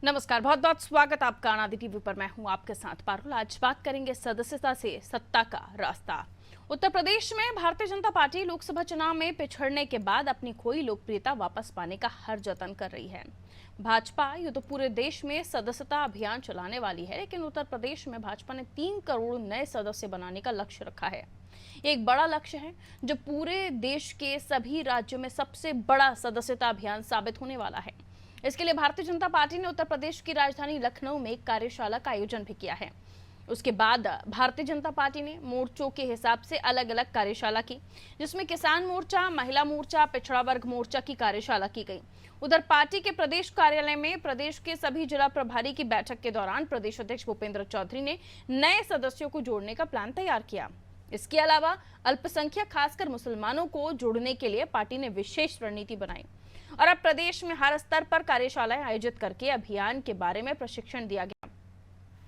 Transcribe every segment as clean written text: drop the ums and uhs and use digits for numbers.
नमस्कार, बहुत बहुत स्वागत आपका आनंद टीवी पर। मैं हूं आपके साथ पारुल। आज बात करेंगे सदस्यता से सत्ता का रास्ता। उत्तर प्रदेश में भारतीय जनता पार्टी लोकसभा चुनाव में पिछड़ने के बाद अपनी खोई लोकप्रियता वापस पाने का हर जतन कर रही है। भाजपा ये तो पूरे देश में सदस्यता अभियान चलाने वाली है, लेकिन उत्तर प्रदेश में भाजपा ने 3 करोड़ नए सदस्य बनाने का लक्ष्य रखा है। एक बड़ा लक्ष्य है जो पूरे देश के सभी राज्यों में सबसे बड़ा सदस्यता अभियान साबित होने वाला है। इसके लिए भारतीय जनता पार्टी ने उत्तर प्रदेश की राजधानी लखनऊ में एक कार्यशाला का आयोजन भी किया है। उसके बाद भारतीय जनता पार्टी ने मोर्चों के हिसाब से अलग अलग कार्यशाला की, जिसमें किसान मोर्चा, महिला मोर्चा, पिछड़ा वर्ग मोर्चा की कार्यशाला की गई। उधर पार्टी के प्रदेश कार्यालय में प्रदेश के सभी जिला प्रभारी की बैठक के दौरान प्रदेश अध्यक्ष भूपेंद्र चौधरी ने नए सदस्यों को जोड़ने का प्लान तैयार किया। इसके अलावा अल्पसंख्यक खासकर मुसलमानों को जोड़ने के लिए पार्टी ने विशेष रणनीति बनाई और अब प्रदेश में हर स्तर पर कार्यशालाएं आयोजित करके अभियान के बारे में प्रशिक्षण दिया गया।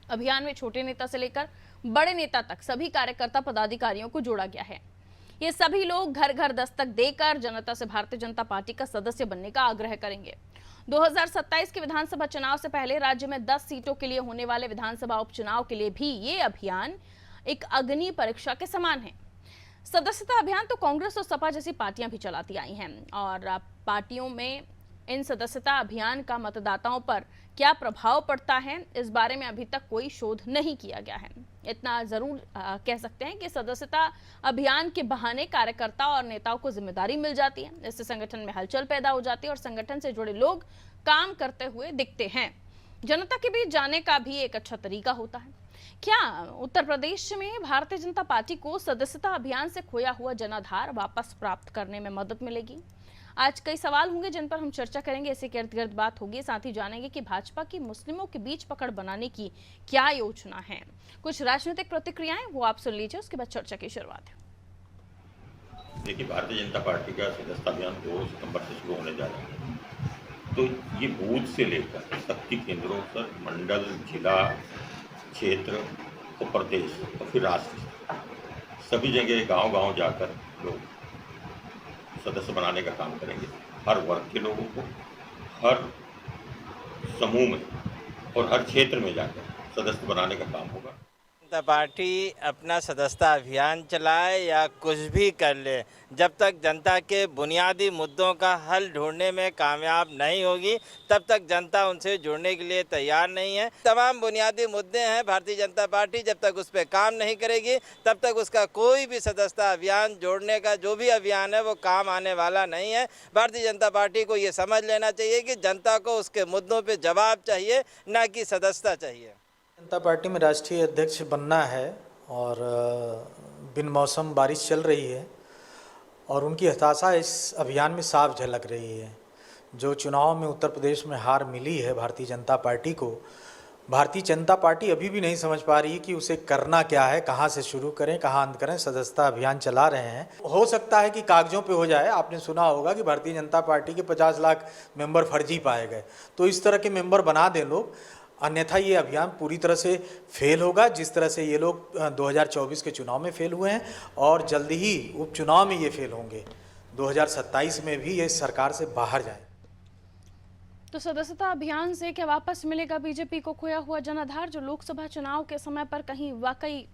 अभियान में छोटे नेता से लेकर बड़े नेता तक सभी कार्यकर्ता पदाधिकारियों को जोड़ा गया है। ये सभी लोग घर घर दस्तक देकर जनता से भारतीय जनता पार्टी का सदस्य बनने का आग्रह करेंगे। 2027 के विधानसभा चुनाव से पहले राज्य में 10 सीटों के लिए होने वाले विधानसभा उपचुनाव के लिए भी ये अभियान एक अग्नि परीक्षा के समान है। सदस्यता अभियान तो कांग्रेस और सपा जैसी पार्टियां भी चलाती आई हैं और पार्टियों में इन सदस्यता अभियान का मतदाताओं पर क्या प्रभाव पड़ता है, इस बारे में अभी तक कोई शोध नहीं किया गया है। इतना जरूर कह सकते हैं कि सदस्यता अभियान के बहाने कार्यकर्ता और नेताओं को जिम्मेदारी मिल जाती है। इससे संगठन में हलचल पैदा हो जाती है और संगठन से जुड़े लोग काम करते हुए दिखते हैं। जनता के बीच जाने का भी एक अच्छा तरीका होता है। क्या उत्तर प्रदेश में भारतीय जनता पार्टी को सदस्यता अभियान से खोया हुआ जनाधार वापस प्राप्त करने में मदद मिलेगी? आज कई सवाल होंगे जिन पर हम चर्चा करेंगे। इसी के इर्द गिर्द बात होगी। साथ ही जानेंगे कि भाजपा की मुस्लिमों के बीच पकड़ बनाने की क्या योजना है। कुछ राजनीतिक प्रतिक्रियाएं वो आप सुन लीजिए, उसके बाद चर्चा की शुरुआत है। देखिए, भारतीय जनता पार्टी का सदस्यता अभियान 2 सितंबर से शुरू होने जा रहा है। तो ये बूथ से लेकर शक्ति केंद्रों पर मंडल, जिला, क्षेत्र और प्रदेश और फिर राष्ट्र, सभी जगह गांव-गांव जाकर लोग सदस्य बनाने का काम करेंगे। हर वर्ग के लोगों को, हर समूह में और हर क्षेत्र में जाकर सदस्य बनाने का काम होगा। जनता पार्टी अपना सदस्यता अभियान चलाए या कुछ भी कर ले, जब तक जनता के बुनियादी मुद्दों का हल ढूंढने में कामयाब नहीं होगी, तब तक जनता उनसे जुड़ने के लिए तैयार नहीं है। तमाम बुनियादी मुद्दे हैं। भारतीय जनता पार्टी जब तक उस पर काम नहीं करेगी, तब तक उसका कोई भी सदस्यता अभियान जोड़ने का जो भी अभियान है वो काम आने वाला नहीं है। भारतीय जनता पार्टी को ये समझ लेना चाहिए कि जनता को उसके मुद्दों पर जवाब चाहिए, न कि सदस्यता चाहिए। जनता पार्टी में राष्ट्रीय अध्यक्ष बनना है और बिन मौसम बारिश चल रही है और उनकी हताशा इस अभियान में साफ झलक रही है। जो चुनाव में उत्तर प्रदेश में हार मिली है भारतीय जनता पार्टी को, भारतीय जनता पार्टी अभी भी नहीं समझ पा रही है कि उसे करना क्या है, कहाँ से शुरू करें, कहाँ अंत करें। सदस्यता अभियान चला रहे हैं। हो सकता है कि कागजों पे हो जाए। आपने सुना होगा कि भारतीय जनता पार्टी के 50 लाख मेंबर फर्जी पाए गए, तो इस तरह के मेंबर बना दें लोग, अन्यथा ये अभियान पूरी तरह से फेल होगा, जिस तरह से ये लोग 2024 के चुनाव में फेल हुए हैं और जल्दी ही उपचुनाव में ये फेल होंगे। 2027 में भी ये सरकार से बाहर जाए। तो सदस्यता अभियान से क्या वापस मिलेगा बीजेपी को खोया हुआ जनाधार, जो लोकसभा चुनाव के समय पर कहीं वाकई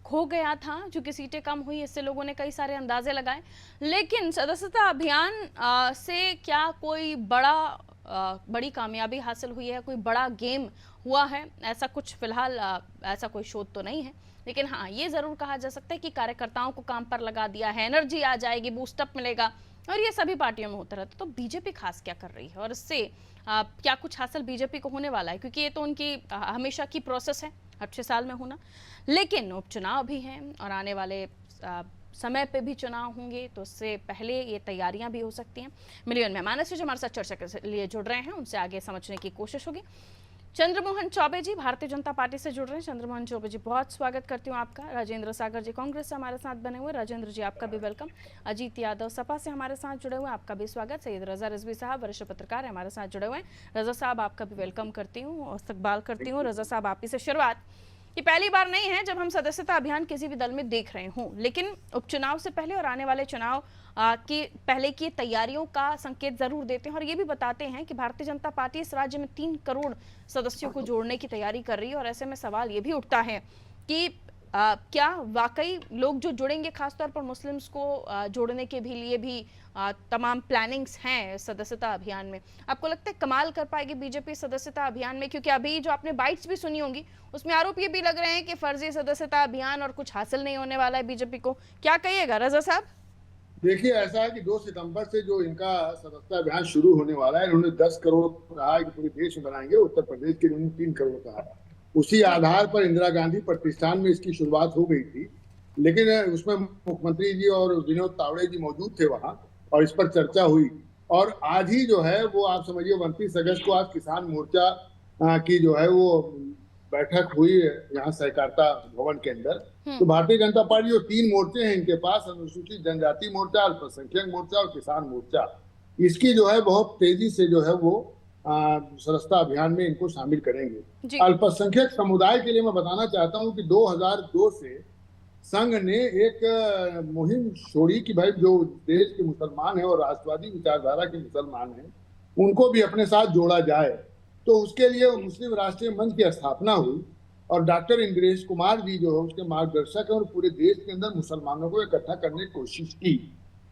खो गया था? चूंकि सीटें कम हुई, इससे लोगों ने कई सारे अंदाजे लगाए, लेकिन सदस्यता अभियान से क्या कोई बड़ी कामयाबी हासिल हुई है, कोई बड़ा गेम हुआ है? ऐसा कुछ फिलहाल ऐसा कोई शोध तो नहीं है, लेकिन हाँ, ये जरूर कहा जा सकता है कि कार्यकर्ताओं को काम पर लगा दिया है, एनर्जी आ जाएगी, बूस्टअप मिलेगा, और ये सभी पार्टियों में होता रहता। तो बीजेपी खास क्या कर रही है और इससे क्या कुछ हासिल बीजेपी को होने वाला है? क्योंकि ये तो उनकी हमेशा की प्रोसेस है, हर 6 साल में होना, लेकिन उपचुनाव भी हैं और आने वाले समय पे भी चुनाव होंगे, तो उससे पहले ये तैयारियां भी हो सकती हैं। मिलियन मेहमान जो हमारे साथ चर्चा के लिए जुड़ रहे हैं, उनसे आगे समझने की कोशिश होगी। चंद्रमोहन चौबे जी भारतीय जनता पार्टी से जुड़ रहे हैं। चंद्रमोहन चौबे जी, बहुत स्वागत करती हूँ आपका। राजेंद्र सागर जी कांग्रेस से हमारे साथ बने हुए, राजेंद्र जी आपका भी वेलकम। अजीत यादव सपा से हमारे साथ जुड़े हुए, आपका भी स्वागत। सैयद रजा रिजवी साहब वरिष्ठ पत्रकार है, हमारे साथ जुड़े हुए हैं। रजा साहब आपका भी वेलकम करती हूँ और इस्तकबाल करती हूँ। रजा साहब, आप ही से शुरुआत। ये पहली बार नहीं है जब हम सदस्यता अभियान किसी भी दल में देख रहे हों, लेकिन उपचुनाव से पहले और आने वाले चुनाव की पहले की तैयारियों का संकेत जरूर देते हैं और ये भी बताते हैं कि भारतीय जनता पार्टी इस राज्य में 3 करोड़ सदस्यों को जोड़ने की तैयारी कर रही है। और ऐसे में सवाल ये भी उठता है कि क्या वाकई लोग जो जुड़ेंगे, खासतौर पर मुस्लिम्स को जोड़ने के भी लिए भी तमाम प्लानिंग्स हैं सदस्यता अभियान में। आपको लगता है कमाल कर पाएगी बीजेपी सदस्यता अभियान में? क्योंकि अभी जो आपने बाइट्स भी सुनी होंगी उसमें आरोप ये भी लग रहे हैं कि फर्जी सदस्यता अभियान और कुछ हासिल नहीं होने वाला है बीजेपी को। क्या कहिएगा रजा साहब? देखिए, ऐसा है कि 2 सितंबर से जो इनका सदस्यता अभियान शुरू होने वाला है, इन्होंने 10 करोड़ कहा है कि पूरे देश में बनाएंगे, उत्तर प्रदेश के इन्होंने 3 करोड़ कहा है। उसी आधार पर इंदिरा गांधी प्रतिष्ठान में इसकी शुरुआत हो गई थी, लेकिन उसमें मुख्यमंत्री जी और विनोद तावड़े जी मौजूद थे वहां और इस पर चर्चा हुई। और आज ही जो है वो आप समझिए 29 अगस्त को आज किसान मोर्चा की जो है वो बैठक हुई यहाँ सहकारिता भवन के अंदर। तो भारतीय जनता पार्टी जो 3 मोर्चे हैं इनके पास, अनुसूचित जनजाति मोर्चा, अल्पसंख्यक मोर्चा और किसान मोर्चा, इसकी जो है बहुत तेजी से जो है वो सदस्यता अभियान में इनको शामिल करेंगे। अल्पसंख्यक समुदाय के लिए मैं बताना चाहता हूं कि 2002 से संघ ने एक मुहिम छोड़ी कि भाई जो देश के मुसलमान हैं और राष्ट्रवादी विचारधारा के मुसलमान हैं उनको भी अपने साथ जोड़ा जाए। तो उसके लिए मुस्लिम राष्ट्रीय मंच की स्थापना हुई और डॉक्टर इंद्रेश कुमार जी जो है उसके मार्गदर्शक हैं और पूरे देश के अंदर मुसलमानों को इकट्ठा करने की कोशिश की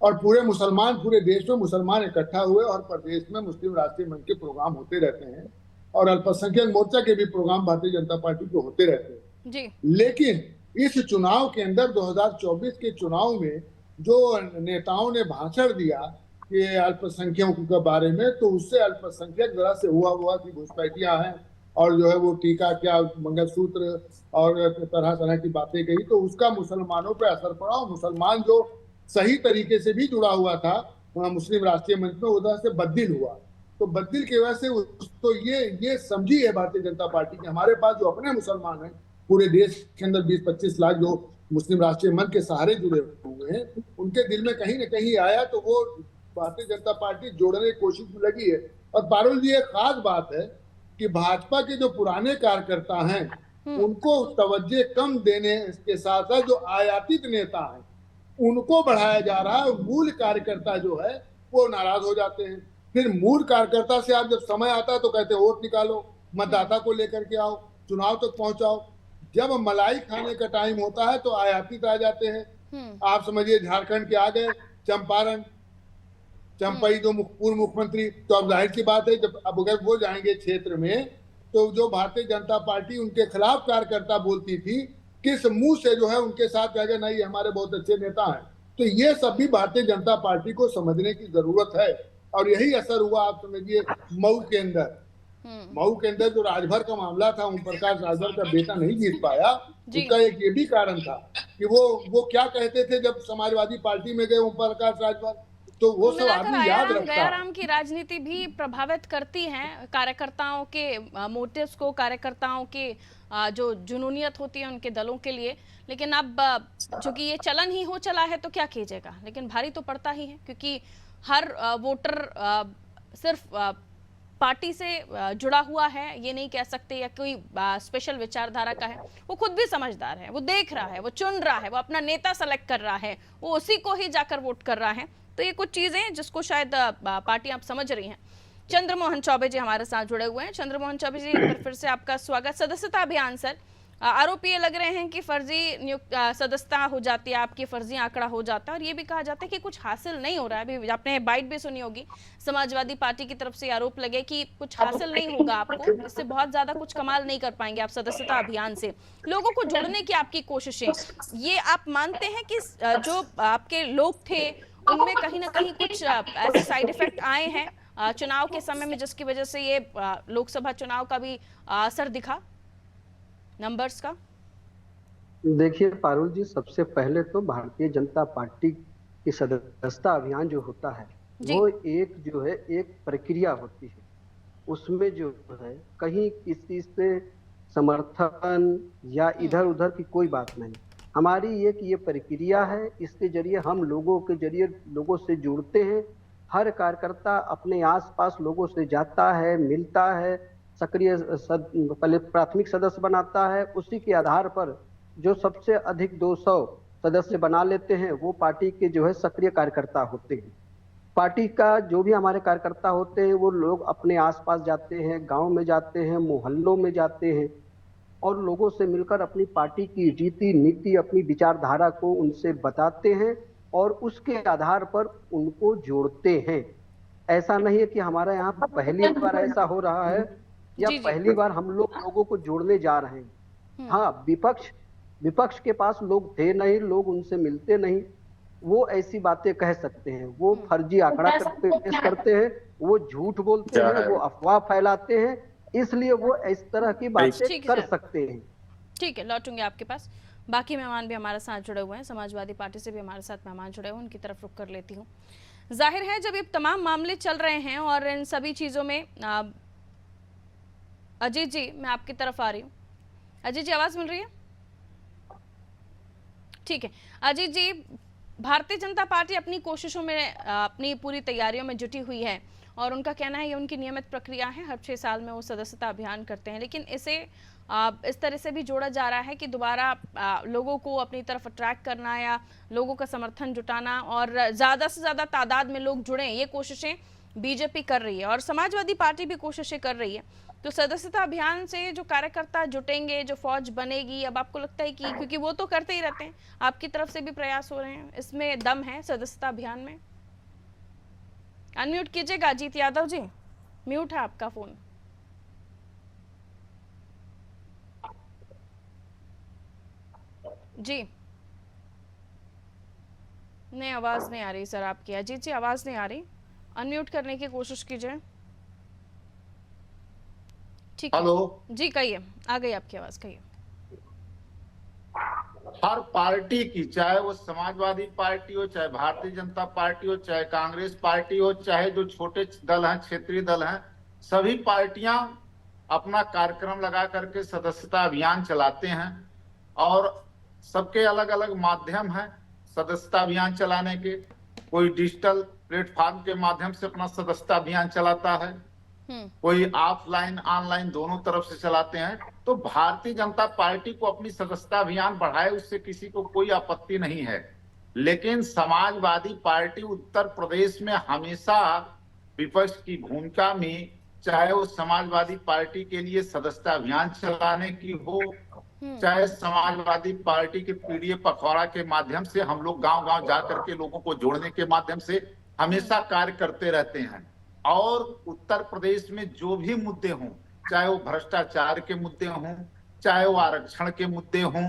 और पूरे देश में मुसलमान इकट्ठा हुए और प्रदेश में मुस्लिम राष्ट्रीय मंच के प्रोग्राम होते रहते हैं और अल्पसंख्यक मोर्चा के भी प्रोग्राम भारतीय जनता पार्टी के होते रहते हैं जी। लेकिन इस चुनाव के अंदर 2024 के चुनाव में जो नेताओं ने भाषण दिया कि अल्पसंख्यकों के बारे में, तो उससे अल्पसंख्यक जरा से हुआ कि घुसपैठियां हैं और जो है वो टीका क्या मंगलसूत्र और तरह तरह की बातें कही, तो उसका मुसलमानों पर असर पड़ा और मुसलमान जो सही तरीके से भी जुड़ा हुआ था मुस्लिम राष्ट्रीय मंच में उधर से बददिल हुआ। तो बददिल की वजह से तो ये समझी है भारतीय जनता पार्टी के हमारे पास जो अपने मुसलमान हैं पूरे देश के अंदर 20-25 लाख जो मुस्लिम राष्ट्रीय मंच के सहारे जुड़े हुए हैं, उनके दिल में कहीं न कहीं आया तो वो भारतीय जनता पार्टी जोड़ने की कोशिश में लगी है। और पारुल जी, एक खास बात है कि भाजपा के जो पुराने कार्यकर्ता हैं उनको तवज्जो कम देने के साथ साथ जो आयातित नेता हैं उनको बढ़ाया जा रहा है। मूल कार्यकर्ता जो है वो नाराज हो जाते हैं। फिर मूल कार्यकर्ता से आप जब समय आता है तो कहते हैं वोट निकालो, मतदाता को लेकर के आओ, चुनाव तक पहुंचाओ। जब मलाई खाने का टाइम होता है तो आयातित आ जाते हैं। आप समझिए झारखंड के आ गए चंपारण, चंपई जो पूर्व मुख्यमंत्री, तो अब जाहिर सी बात है जब अब अगर वो जाएंगे क्षेत्र में तो जो भारतीय जनता पार्टी उनके खिलाफ कार्यकर्ता बोलती थी किस मुंह से जो है उनके साथ कहेगा नहीं हमारे बहुत अच्छे नेता हैं। तो ये सब भी भारतीय जनता पार्टी को समझने की जरूरत है और यही असर हुआ आप समझिए मऊ के अंदर जो राजभर का मामला था, ओम प्रकाश राजभर का बेटा नहीं जीत पाया, उसका एक ये भी कारण था कि वो क्या कहते थे जब समाजवादी पार्टी में गए ओम प्रकाश राजभर, तो वो सब आदमी याद रखता है। गयाराम की राजनीति भी प्रभावित करती है कार्यकर्ताओं के मोटिव्स को, कार्यकर्ताओं के जो जुनूनियत होती है उनके दलों के लिए। लेकिन अब चूंकि ये चलन ही हो चला है तो क्या कीजिएगा, लेकिन भारी तो पड़ता ही है क्योंकि हर वोटर सिर्फ पार्टी से जुड़ा हुआ है ये नहीं कह सकते या कोई स्पेशल विचारधारा का है। वो खुद भी समझदार है, वो देख रहा है, वो चुन रहा है, वो अपना नेता सेलेक्ट कर रहा है, वो उसी को ही जाकर वोट कर रहा है। तो ये कुछ चीजें जिसको शायद पार्टी आप समझ रही हैं। चंद्रमोहन चौबे जी हमारे साथ जुड़े हुए हैं। चंद्रमोहन चौबे जी, एक बार फिर से आपका स्वागत। सदस्यता अभियान सर, आरोप ये लग रहे हैं कि फर्जी नियुक्त सदस्यता हो जाती है, आपकी फर्जी आंकड़ा हो जाता है और ये भी कहा जाता है कि कुछ हासिल नहीं हो रहा है। अभी आपने बाइट भी सुनी होगी, समाजवादी पार्टी की तरफ से आरोप लगे कि कुछ हासिल नहीं होगा आपको, इससे बहुत ज्यादा कुछ कमाल नहीं कर पाएंगे आप सदस्यता अभियान से। लोगों को जोड़ने की आपकी कोशिशें, ये आप मानते हैं कि जो आपके लोग थे उनमें कहीं ना कहीं कुछ ऐसे साइड इफेक्ट आए हैं चुनाव के समय में जिसकी वजह से ये लोकसभा चुनाव का भी असर दिखा नंबर्स का? देखिए पारुल जी, सबसे पहले तो भारतीय जनता पार्टी की सदस्यता अभियान जो होता है वो एक प्रक्रिया होती है। उसमें जो है कहीं किसी से समर्थन या इधर उधर की कोई बात नहीं। हमारी ये प्रक्रिया है, इसके जरिए हम लोगों से जुड़ते हैं। हर कार्यकर्ता अपने आसपास लोगों से जाता है, मिलता है पहले प्राथमिक सदस्य बनाता है, उसी के आधार पर जो सबसे अधिक 200 सदस्य बना लेते हैं वो पार्टी के जो है सक्रिय कार्यकर्ता होते हैं। पार्टी का जो भी हमारे कार्यकर्ता होते हैं वो लोग अपने आसपास जाते हैं, गांव में जाते हैं, मोहल्लों में जाते हैं और लोगों से मिलकर अपनी पार्टी की रीति नीति, अपनी विचारधारा को उनसे बताते हैं और उसके आधार पर उनको जोड़ते हैं। ऐसा नहीं है कि हमारा यहाँ पहली बार ऐसा हो रहा है या पहली बार हम लोगों को जोड़ने जा रहे हैं। हाँ, विपक्ष के पास लोग थे नहीं, लोग उनसे मिलते नहीं, वो ऐसी बातें कह सकते हैं, वो फर्जी आंकड़ा पेश करते हैं, वो झूठ बोलते हैं, वो अफवाह फैलाते हैं, इसलिए वो इस तरह की बातें कर सकते हैं। ठीक है, लौटूंगे आपके पास। बाकी मेहमान भी हमारे साथ जुड़े हुए हैं, समाजवादी पार्टी से भी हमारे साथ मेहमान जुड़े हुए हैं, उनकी तरफ रुख कर लेती हूँ। जाहिर है जब ये तमाम मामले चल रहे हैं और इन सभी चीजों में अजीत जी, मैं आपकी तरफ आ रही हूँ। अजीत जी, आवाज मिल रही है? ठीक है अजीत जी, भारतीय जनता पार्टी अपनी कोशिशों में, अपनी पूरी तैयारियों में जुटी हुई है और उनका कहना है ये उनकी नियमित प्रक्रिया है, हर 6 साल में वो सदस्यता अभियान करते हैं, लेकिन इसे इस तरह से भी जोड़ा जा रहा है कि दोबारा लोगों को अपनी तरफ अट्रैक्ट करना या लोगों का समर्थन जुटाना और ज़्यादा से ज़्यादा तादाद में लोग जुड़ें, ये कोशिशें बीजेपी कर रही है और समाजवादी पार्टी भी कोशिशें कर रही है। तो सदस्यता अभियान से जो कार्यकर्ता जुटेंगे, जो फौज बनेगी, अब आपको लगता है कि क्योंकि वो तो करते ही रहते हैं, आपकी तरफ से भी प्रयास हो रहे हैं, इसमें दम है सदस्यता अभियान में? अनम्यूट कीजिएगा अजीत यादव जी, म्यूट है आपका फोन। जी नहीं, आवाज नहीं आ रही सर आपकी। अजीत जी, आवाज नहीं आ रही, अनम्यूट करने की कोशिश कीजिए। ठीक है, हेलो जी कहिए, आ गई आपकी आवाज, कहिए। हर पार्टी की, चाहे वो समाजवादी पार्टी हो, चाहे भारतीय जनता पार्टी हो, चाहे कांग्रेस पार्टी हो, चाहे जो छोटे दल हैं, क्षेत्रीय दल हैं, सभी पार्टियां अपना कार्यक्रम लगा करके सदस्यता अभियान चलाते हैं और सबके अलग अलग माध्यम हैं सदस्यता अभियान चलाने के। कोई डिजिटल प्लेटफॉर्म के माध्यम से अपना सदस्यता अभियान चलाता है, कोई ऑफलाइन ऑनलाइन दोनों तरफ से चलाते हैं। तो भारतीय जनता पार्टी को अपनी सदस्यता अभियान बढ़ाए, उससे किसी को कोई आपत्ति नहीं है, लेकिन समाजवादी पार्टी उत्तर प्रदेश में हमेशा विपक्ष की भूमिका में, चाहे वो समाजवादी पार्टी के लिए सदस्यता अभियान चलाने की हो, चाहे समाजवादी पार्टी के पीडीए पखवाड़ा के माध्यम से हम लोग गांव-गांव जाकर के लोगों को जोड़ने के माध्यम से हमेशा कार्य करते रहते हैं। और उत्तर प्रदेश में जो भी मुद्दे हों, चाहे वो भ्रष्टाचार के मुद्दे हों, चाहे वो आरक्षण के मुद्दे हों,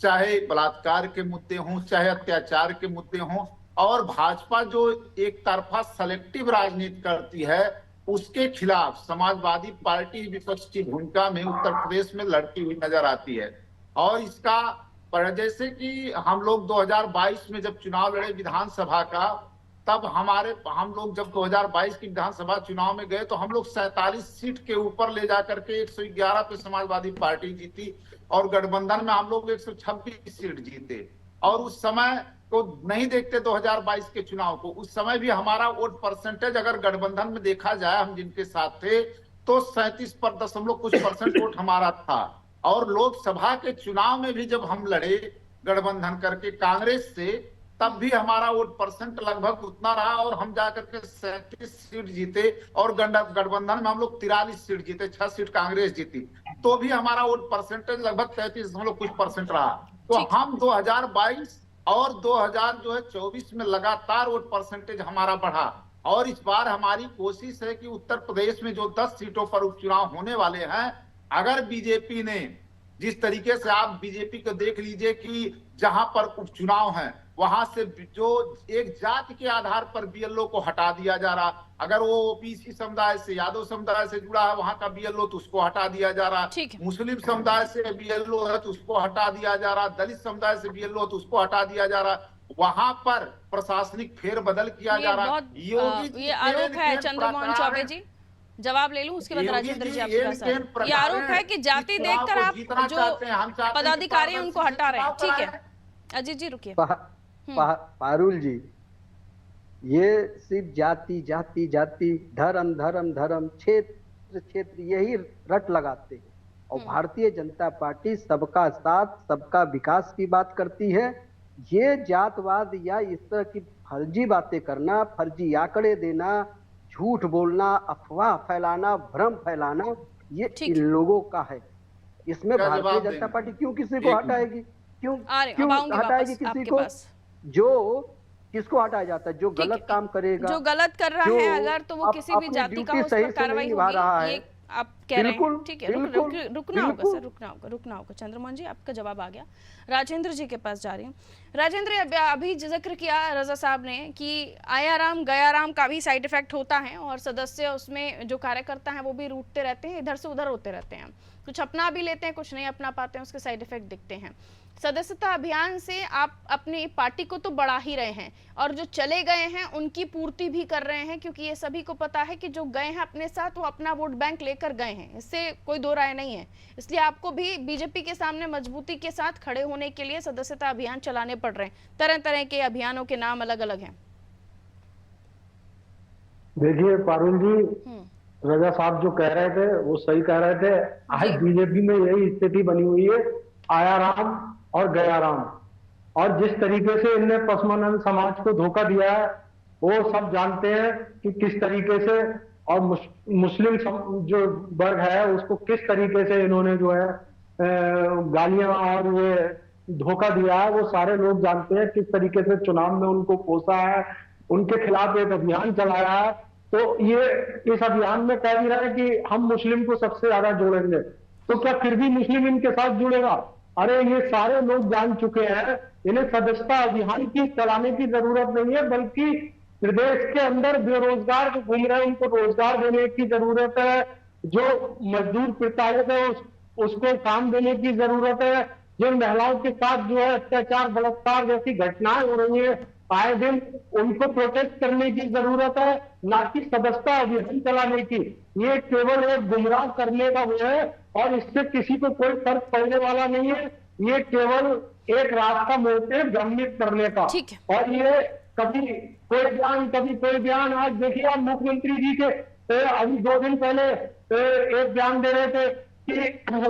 चाहे बलात्कार के मुद्दे हों, चाहे अत्याचार के मुद्दे हों, और भाजपा जो एक तरफा सेलेक्टिव राजनीति करती है, उसके खिलाफ समाजवादी पार्टी विपक्ष की भूमिका में उत्तर प्रदेश में लड़ती हुई नजर आती है। और इसका जैसे कि हम लोग 2022 में जब चुनाव लड़े विधानसभा का, तब हम लोग जब 2022 की विधानसभा चुनाव में गए तो हम लोग 47 सीट के ऊपर ले जाकर के 111 पे समाजवादी पार्टी जीती और गठबंधन में हम लोग 126 सीट जीते। और उस समय को नहीं देखते 2022 के चुनाव को, उस समय भी हमारा वोट परसेंटेज अगर गठबंधन में देखा जाए, हम जिनके साथ थे, तो 37% वोट हमारा था। और लोकसभा के चुनाव में भी जब हम लड़े गठबंधन करके कांग्रेस से, तब भी हमारा वोट परसेंट लगभग उतना रहा और हम जाकर के 37 सीट जीते और गठबंधन में हम लोग 43 सीट जीते, 6 सीट कांग्रेस जीती, तो भी हमारा वोट परसेंटेज लगभग 33% रहा। तो हम 2022 और 2024 में लगातार वोट परसेंटेज हमारा बढ़ा। और इस बार हमारी कोशिश है कि उत्तर प्रदेश में जो 10 सीटों पर उपचुनाव होने वाले हैं, अगर बीजेपी ने, जिस तरीके से आप बीजेपी को देख लीजिए कि जहां पर उपचुनाव है वहां से जो एक जाति के आधार पर बीएलओ को हटा दिया जा रहा, अगर वो ओबीसी समुदाय से, यादव समुदाय से जुड़ा है वहां का बीएलओ तो उसको हटा दिया जा रहा, मुस्लिम समुदाय से बीएलओ है तो उसको हटा दिया जा रहा, दलित समुदाय से बीएलओ तो उसको हटा दिया जा रहा, वहां पर प्रशासनिक फेरबदल किया जा रहा। ये आरोप है चंद्रमोहन चौबे जी, जवाब ले लूं उसके बाद राजेंद्र जी आपके पास। ये आरोप है कि जाति देखकर आप जो पदाधिकारी उनको हटा रहे हैं। ठीक है अजीत जी रुकिए। पारुल जी, ये सिर्फ जाति जाति जाति, धर्म धर्म धर्म, क्षेत्र दूसरे क्षेत्र यही रट लगाते हैं। और भारतीय जनता पार्टी सबका साथ सबका विकास की बात करती है। ये जातवाद या इस तरह की फर्जी बातें करना, फर्जी आंकड़े देना, झूठ बोलना, अफवाह फैलाना, भ्रम फैलाना, ये इन लोगों का है। इसमें क्या भारतीय जवाब जनता देंगे? पार्टी क्यों किसी को हटाएगी? क्यों अब आऊंगी हटाएगी वापस किसी आपके को? पास। जो किसको हटाया जाता है? जो ठीक गलत है। काम करेगा, जो गलत कर रहा जो है अगर, तो वो किसी भी अपनी जाति का ड्यूटी हो, उस सही पर से नहीं कार्रवाई निभा रहा होगी, है। ये आप कह रहे हैं। बिल्कुल, ठीक है, बिल्कुल, रुकना होगा बिल्कुल। सर, रुकना होगा। चंद्रमोहन जी, आपका जवाब आ गया। राजेंद्र जी के पास जा रही हूँ। राजेंद्र, अभी जिक्र किया रजा साहब ने कि आया राम गया राम का भी साइड इफेक्ट होता है, और सदस्य उसमें जो कार्यकर्ता हैं वो भी रूठते रहते हैं, इधर से उधर होते रहते हैं, कुछ अपना भी लेते हैं, कुछ नहीं अपना पाते हैं, उसके साइड इफेक्ट दिखते हैं। सदस्यता अभियान से आप अपनी पार्टी को तो बढ़ा ही रहे हैं, और जो चले गए हैं उनकी पूर्ति भी कर रहे हैं, क्योंकि ये सभी को पता है कि जो गए हैं अपने साथ वो अपना वोट बैंक लेकर गए हैं, इससे कोई दो राय नहीं है। इसलिए आपको भी बीजेपी के सामने मजबूती के साथ खड़े होने के लिए सदस्यता अभियान चलाने पड़ रहे हैं। तरह तरह के अभियानों के नाम अलग अलग हैं। देखिए पारुल जी, रजा साहब जो कह रहे थे वो सही कह रहे थे। आज बीजेपी में यही स्थिति बनी हुई है, आया राम और गया राम। और जिस तरीके से इनने पसमानंद समाज को धोखा दिया है वो सब जानते हैं कि किस तरीके से, और मुस्लिम जो वर्ग है उसको किस तरीके से इन्होंने जो है गालियां और ये धोखा दिया है, वो सारे लोग जानते हैं। किस तरीके से चुनाव में उनको कोसा है, उनके खिलाफ एक अभियान चलाया है। तो ये इस अभियान में कह भी रहे हैं कि हम मुस्लिम को सबसे ज्यादा जोड़ेंगे, तो क्या फिर भी मुस्लिम इनके साथ जुड़ेगा? अरे ये सारे लोग जान चुके हैं, इन्हें सदस्यता अभियान की चलाने की जरूरत नहीं है, बल्कि प्रदेश के अंदर बेरोजगार जो घूम रहे हैं उनको रोजगार देने की जरूरत है। जो मजदूर प्रताड़ित है उसको काम देने की जरूरत है। जिन महिलाओं के साथ जो है अत्याचार बलात्कार जैसी घटनाएं हो रही है आए दिन, उनको प्रोटेस्ट करने की जरूरत है, ना कि सदस्यता अभियान चलाने की। ये केवल एक गुमराह करने का वो है, और इससे किसी को कोई फर्क पड़ने वाला नहीं है। ये केवल एक रास्ता मोड़ते भ्रमित करने का। और ये कभी कोई बयान कभी कोई बयान। आज देखिए आप मुख्यमंत्री जी के अभी 2 दिन पहले एक बयान दे रहे थे कि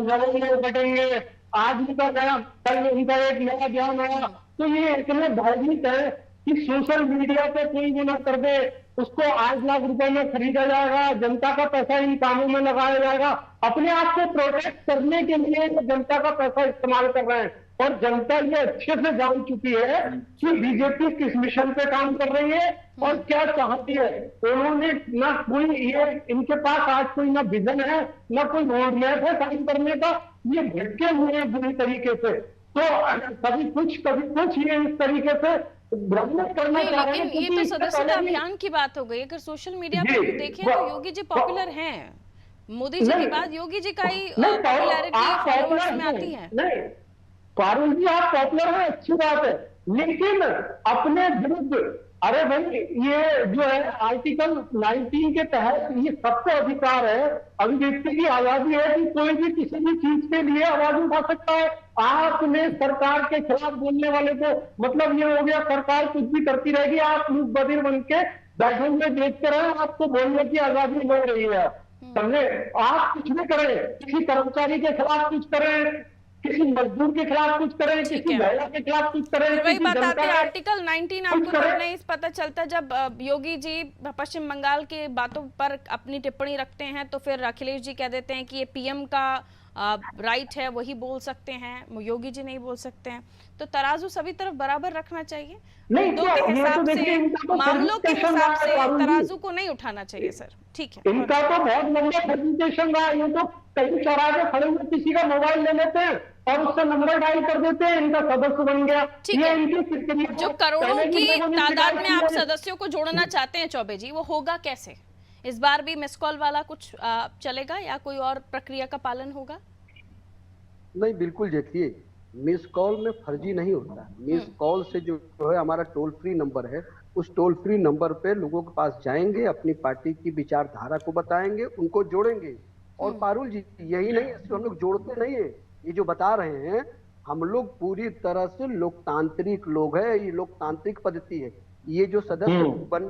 लड़ेंगे बटेंगे, आज उनका गया, कल उनका एक नया बयान आया। तो ये इतने भयभीत है कि सोशल मीडिया पे कोई भी ना कर दे, उसको 8 लाख रुपए में खरीदा जाएगा, जनता का पैसा इन कामों में लगाया जाएगा। अपने आप को प्रोटेक्ट करने के लिए जनता का पैसा इस्तेमाल कर रहे हैं, और जनता ये अच्छे से जान चुकी है कि बीजेपी किस मिशन पे काम कर रही है और क्या चाहती है। उन्होंने ना कोई, ये इनके पास आज कोई ना विजन है, ना कोई रोड मैप है काम करने का। ये भटके हुए हैं बुरी तरीके से। तो कभी कुछ ये इस तरीके से भ्रमित करना चाह रहे हैं। लेकिन ये तो सदस्यता अभियान की बात हो गई। अगर सोशल मीडिया पर देखें तो योगी जी पॉपुलर हैं। मोदी जी के बाद योगी जी का ही पॉपुलैरिटी फॉलोअर्स में आती है। नहीं पारुल जी, आप पॉपुलर हैं, अच्छी बात है, लेकिन अपने विरुद्ध, अरे भाई ये जो है आर्टिकल 19 के तहत ये सबको अधिकार है, अभिव्यक्ति की आजादी है कि कोई भी किसी भी चीज के लिए आवाज उठा सकता है। आपने सरकार के खिलाफ बोलने वाले को, मतलब ये हो गया सरकार कुछ भी करती रहेगी, आप मुख बधिर बन के बैठेंगे देखते रहे, आपको बोलने की आजादी मिल रही है। समझे? आप कुछ भी करें, किसी कर्मचारी के खिलाफ कुछ करें, किसी मजदूर के खिलाफ कुछ करें, किसी महिला के खिलाफ कुछ करें, वही बात आती है। आर्टिकल 19 आपको तब नहीं पता चलता जब योगी जी पश्चिम बंगाल के बातों पर अपनी टिप्पणी रखते हैं, तो फिर अखिलेश जी कह देते हैं कि ये पीएम का राइट है, वही बोल सकते हैं, योगी जी नहीं बोल सकते हैं। तो तराजू सभी तरफ बराबर रखना चाहिए, मुद्दों के हिसाब से, मामलों के हिसाब से तराजू को नहीं उठाना चाहिए। सर ठीक है, इनका तो बहुत लंबा प्रेजेंटेशन रहा। ये तो कहीं चौराहे खड़े हुए किसी का मोबाइल ले लेते हैं और उससे नंबर डायल कर देते हैं, इनका सदस्य बन गया। ये इनकी जो करोड़ों की तादाद में आप सदस्यों को जोड़ना चाहते हैं चौबे जी, वो होगा कैसे? इस बार भी मिस कॉल वाला कुछ चलेगा या कोई और प्रक्रिया का पालन होगा? नहीं, बिल्कुल। देखिए, मिस कॉल में फर्जी नहीं होता। मिस कॉल से जो है हमारा टोल फ्री नंबर है, उस टोल फ्री नंबर पे लोगों के पास जाएंगे, अपनी पार्टी की विचारधारा को बताएंगे, उनको जोड़ेंगे। और पारुल जी, यही नहीं, हम लोग जोड़ते नहीं है, ये जो बता रहे हैं, हम लोग पूरी तरह से लोकतांत्रिक लोग हैं, ये लोकतांत्रिक पद्धति है। ये जो सदस्य बन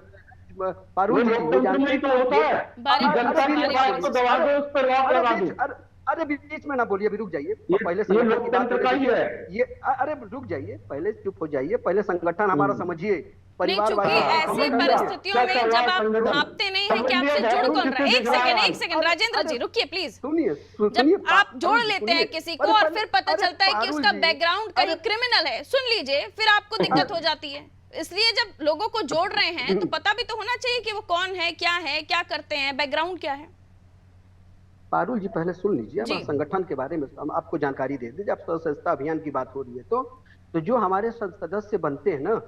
पारुल जी, लोकतंत्र में तो होता है कि जनता की आवाज को दबा दो, उस पर राज लगा दो। अरे बीच में ना बोलिए, अभी रुक जाइए, पहले ये संगठन की बात लोकतंत्र का ही है। ये अरे रुक जाइए, पहले चुप हो जाइए, पहले संगठन हमारा समझिए, नहीं, चूंकि ऐसी परिस्थितियों में जब आप भापते नहीं हैं कि आपसे जुड़ कौन रहा है। एक सेकंड राजेंद्र जी रुकिए प्लीज। सुनिए, जब आप जोड़ लेते हैं किसी को और फिर पता चलता है कि उसका बैकग्राउंड कहीं क्रिमिनल है, सुन लीजिए, फिर आपको दिक्कत हो जाती है। इसलिए जब लोगों को जोड़ रहे हैं तो पता भी तो होना चाहिए कि वो कौन है, क्या करते हैं, बैकग्राउंड क्या है। पारुल जी पहले सुन लीजिए, हमारे संगठन के बारे में हम आपको जानकारी दे दें। जब सदस्यता अभियान की बात हो रही है तो जो हमारे सदस्य बनते हैं ना,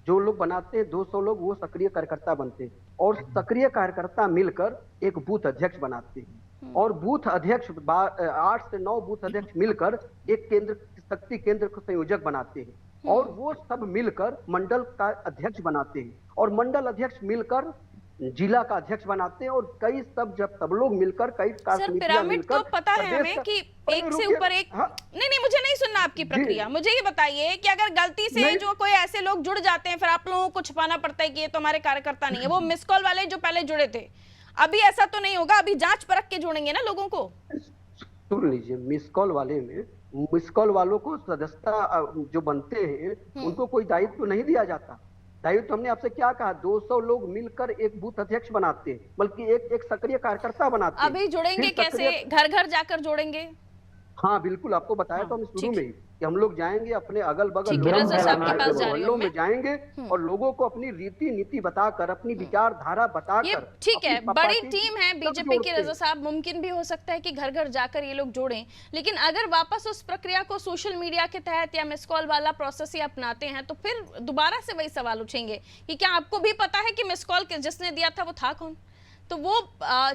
जो लोग बनाते हैं 200 लोग, वो सक्रिय कार्यकर्ता बनते हैं, और सक्रिय कार्यकर्ता मिलकर एक बूथ अध्यक्ष बनाते हैं, और बूथ अध्यक्ष 8 से 9 बूथ अध्यक्ष मिलकर एक केंद्र शक्ति केंद्र को संयोजक बनाते हैं, और वो सब मिलकर मंडल का अध्यक्ष बनाते हैं, और मंडल अध्यक्ष मिलकर जिला का अध्यक्ष बनाते हैं, और कई सब लोग मिलकर कई सर पिरामिड तो पता है हमें कि एक से ऊपर एक। नहीं, मुझे नहीं सुनना आपकी प्रक्रिया, मुझे ये बताइए कि अगर गलती से जो कोई ऐसे लोग जुड़ जाते हैं, फिर आप लोगों को छुपाना पड़ता है कि ये तो हमारे कार्यकर्ता नहीं है। वो मिस कॉल वाले जो पहले जुड़े थे, अभी ऐसा तो नहीं होगा, अभी जांच परख के जोड़ेंगे ना लोगों को। सुन लीजिए, मिस कॉल वाले में मिस कॉल वालों को सदस्यता जो बनते हैं उनको कोई दायित्व नहीं दिया जाता। दायित्व तो हमने आपसे क्या कहा, 200 लोग मिलकर एक बूथ अध्यक्ष बनाते हैं, बल्कि एक सक्रिय कार्यकर्ता बनाते हैं। अभी जुड़ेंगे कैसे, घर घर जाकर जोड़ेंगे? हाँ बिल्कुल, आपको बताया तो हम शुरू में ही कि हम लोग जाएंगे अपने अगल बगल मोहल्लों में जाएंगे और लोगों को अपनी रीति नीति बताकर, अपनी विचारधारा बताकर। ठीक है, बड़ी टीम है बीजेपी की रजा साहब, मुमकिन भी हो सकता है कि घर घर जाकर ये लोग जोड़ें, लेकिन अगर वापस उस प्रक्रिया को सोशल मीडिया के तहत या मिस कॉल वाला प्रोसेस ही अपनाते हैं तो फिर दोबारा से वही सवाल उठेंगे कि क्या आपको भी पता है कि मिस कॉल जिसने दिया था वो था कौन? तो वो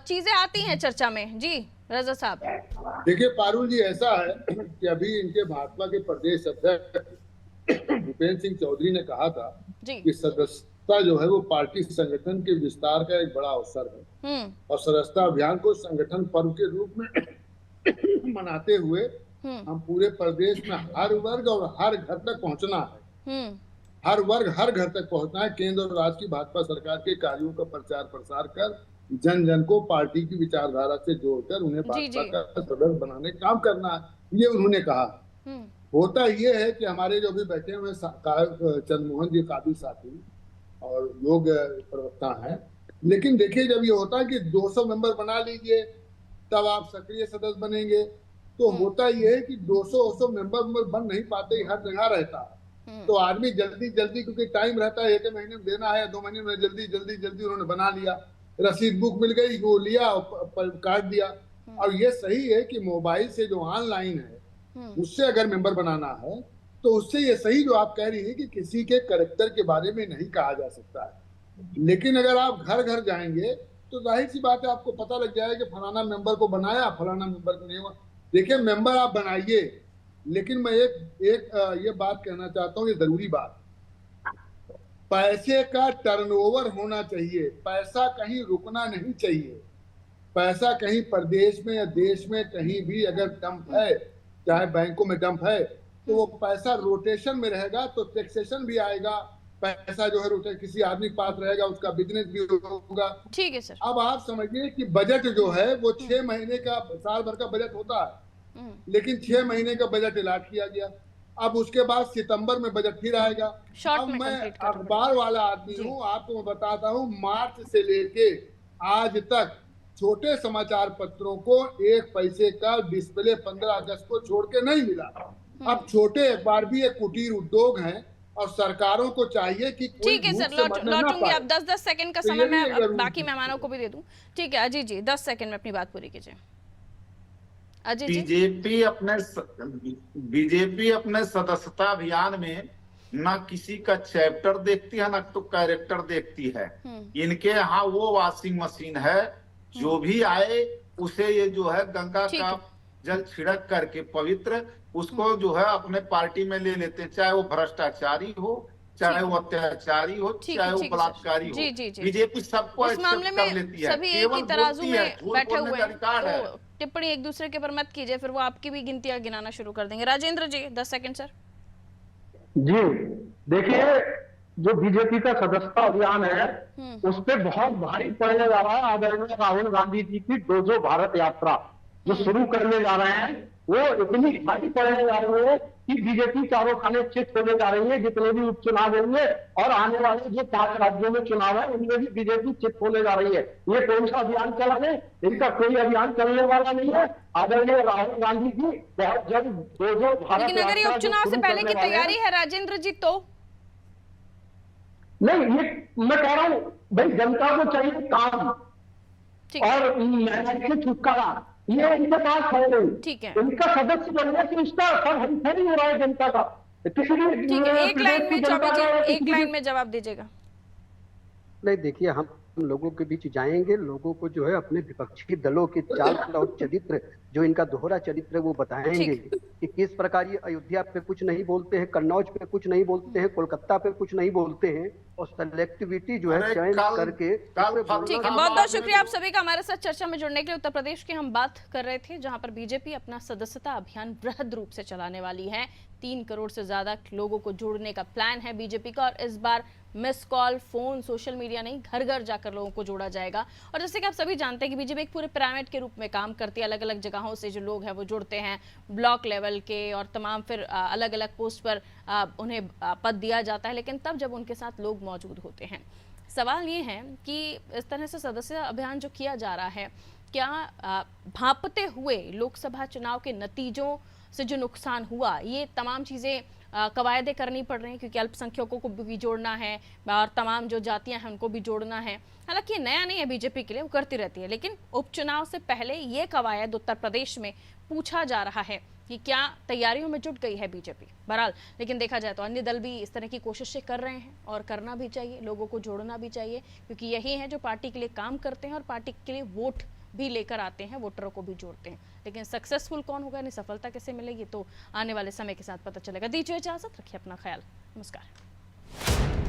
चीजें आती हैं चर्चा में। जी रजा साहब। देखिए पारुल जी, ऐसा है कि अभी इनके भाजपा के प्रदेश अध्यक्ष भूपेंद्र सिंह चौधरी ने कहा था कि सदस्यता जो है वो पार्टी संगठन के विस्तार का एक बड़ा अवसर है, और सदस्यता अभियान को संगठन पर्व के रूप में मनाते हुए हम पूरे प्रदेश में हर वर्ग और हर घर तक पहुंचना है। हर वर्ग हर घर तक पहुंचना है। केंद्र और राज्य की भाजपा सरकार के कार्यों का प्रचार प्रसार कर जन जन को पार्टी की विचारधारा से जोड़कर उन्हें भाजपा का सदस्य बनाने का काम करना है, ये उन्होंने कहा। होता ये है कि हमारे जो भी बैठे हुए चंद्रमोहन जी काबिल साथी और योग प्रवक्ता हैं, लेकिन देखिए जब ये होता है कि 200 मेंबर बना लीजिए तब आप सक्रिय सदस्य बनेंगे, तो होता ये है कि 200 मेंबर बन नहीं पाते, हर जगह रहता है। तो आदमी जल्दी क्योंकि टाइम रहता है, 1 महीने में देना है, 2 महीने में जल्दी उन्होंने बना लिया, रसीद बुक मिल गई, वो लिया और काट दिया। और ये सही है कि मोबाइल से जो ऑनलाइन है उससे अगर मेंबर बनाना है तो उससे ये सही जो आप कह रही है कि किसी के कैरेक्टर के बारे में नहीं कहा जा सकता है। लेकिन अगर आप घर घर जाएंगे तो जाहिर सी बात है आपको पता लग जाएगा कि फलाना मेंबर को बनाया, फलाना मेंबर को नहीं हुआ। देखिए मेंबर आप बनाइए, लेकिन मैं एक ये बात कहना चाहता हूँ, ये जरूरी बात, पैसे का टर्नओवर होना चाहिए, पैसा कहीं रुकना नहीं चाहिए। पैसा कहीं प्रदेश में या देश में कहीं भी अगर डंप है, चाहे बैंकों में डंप है, तो वो पैसा रोटेशन में रहेगा तो टैक्सेशन भी आएगा, पैसा जो है रोटेशन किसी आदमी के पास रहेगा, उसका बिजनेस भी होगा। ठीक है सर। अब आप समझिए कि बजट जो है वो 6 महीने का, साल भर का बजट होता है, लेकिन 6 महीने का बजट अलॉट किया गया। अब उसके बाद सितंबर में बजट फिर आएगा। अब मैं अखबार वाला आदमी हूँ, आपको मैं बताता हूँ, मार्च से लेके आज तक छोटे समाचार पत्रों को 1 पैसे का डिस्प्ले 15 अगस्त को छोड़ के नहीं मिला। अब छोटे अखबार भी एक कुटीर उद्योग हैं और सरकारों को चाहिए कि ठीक है सर, लौटूंगी। अब 10-10 सेकंड का समय मैं बाकी मेहमानों को भी दे दूं। ठीक है अजीत जी, 10 सेकंड में अपनी बात पूरी कीजिए। बीजेपी अपने सदस्यता अभियान में ना किसी का चैप्टर देखती है ना तो कैरेक्टर देखती है। इनके यहाँ वो वॉशिंग मशीन है, जो भी आए उसे ये जो है गंगा का जल छिड़क करके पवित्र उसको जो है अपने पार्टी में ले लेते, चाहे वो भ्रष्टाचारी हो, चाहे वो अत्याचारी हो, चाहे वो बलात्कारी हो। बीजेपी सबको एक्सेप्ट कर लेती है, सभी एक ही तराजू में बैठे हुए हैं। तो टिप्पणी एक दूसरे के ऊपर मत कीजिए, फिर वो आपकी भी गिनतियां गिनाना शुरू कर देंगे। राजेंद्र जी 10 सेकंड सर। जी देखिए, जो बीजेपी का सदस्यता अभियान है उस पे बहुत भारी पड़ने जा रहा है आदरणीय राहुल गांधी जी की डोजो भारत यात्रा जो शुरू करने जा रहे हैं, वो इतनी भारी पड़ने जा रही है कि बीजेपी चारों खाने चित होने जा रही है। जितने भी उपचुनाव होंगे और आने वाले जो 5 राज्यों में चुनाव है उनमें भी बीजेपी चित होने जा रही है। ये कौन सा अभियान चला है? इनका कोई अभियान चलने वाला नहीं है। आदरणीय राहुल गांधी जी बहुत जल्द डोजो भारत लेकिन अगर ये उपचुनाव से पहले की तैयारी है राजेंद्र जी तो नहीं, ये मैं कह रहा हूं भाई जनता को चाहिए काम और मेहनत से छुटकारा, ये इनके पास है नहीं। ठीक है, इनका सदस्य बनने से उसका असर हर नहीं हो रहा है जनता का। ठीक है, एक लाइन में चौबे जी, एक लाइन में जवाब दीजिएगा। नहीं, देखिए हम लोगों के बीच जाएंगे, लोगों को जो है अपने विपक्षी दलों के चाल और चरित्र, जो इनका दोहरा चरित्र है वो बताएंगे कि किस प्रकार ये अयोध्या पे कुछ नहीं बोलते हैं, कन्नौज पे कुछ नहीं बोलते हैं, कोलकाता पे कुछ नहीं बोलते हैं और सेलेक्टिविटी जो है चयन करके। ठीक है, बहुत बहुत शुक्रिया आप सभी का हमारे साथ चर्चा में जुड़ने के लिए। उत्तर प्रदेश की हम बात कर रहे थे जहां पर बीजेपी अपना सदस्यता अभियान वृहद रूप से चलाने वाली है। 3 करोड़ से ज्यादा लोगों को जोड़ने का प्लान है बीजेपी का और इस बार miss call, phone, social media नहीं, घर घर जाकर लोगों को जोड़ा जाएगा। और जैसे कि आप सभी जानते हैं कि बीजेपी एक पूरे पिरामिड के रूप में काम करती है। अलग अलग जगहों से जो लोग हैं वो जुड़ते हैं, ब्लॉक लेवल के और तमाम फिर अलग अलग पोस्ट पर उन्हें पद दिया जाता है, लेकिन तब जब उनके साथ लोग मौजूद होते हैं। सवाल ये है कि इस तरह से सदस्य अभियान जो किया जा रहा है, क्या भांपते हुए लोकसभा चुनाव के नतीजों से जो नुकसान हुआ, ये तमाम चीज़ें कवायदे करनी पड़ रही हैं क्योंकि अल्पसंख्यकों को भी जोड़ना है और तमाम जो जातियां हैं उनको भी जोड़ना है। हालांकि ये नया नहीं है बीजेपी के लिए, वो करती रहती है, लेकिन उपचुनाव से पहले ये कवायद उत्तर प्रदेश में पूछा जा रहा है कि क्या तैयारियों में जुट गई है बीजेपी। बहरहाल लेकिन देखा जाए तो अन्य दल भी इस तरह की कोशिशें कर रहे हैं और करना भी चाहिए, लोगों को जोड़ना भी चाहिए, क्योंकि यही है जो पार्टी के लिए काम करते हैं और पार्टी के लिए वोट भी लेकर आते हैं, वोटरों को भी जोड़ते हैं। लेकिन सक्सेसफुल कौन होगा, यानी सफलता कैसे मिलेगी, तो आने वाले समय के साथ पता चलेगा। दीजिए इजाजत, रखिए अपना ख्याल, नमस्कार।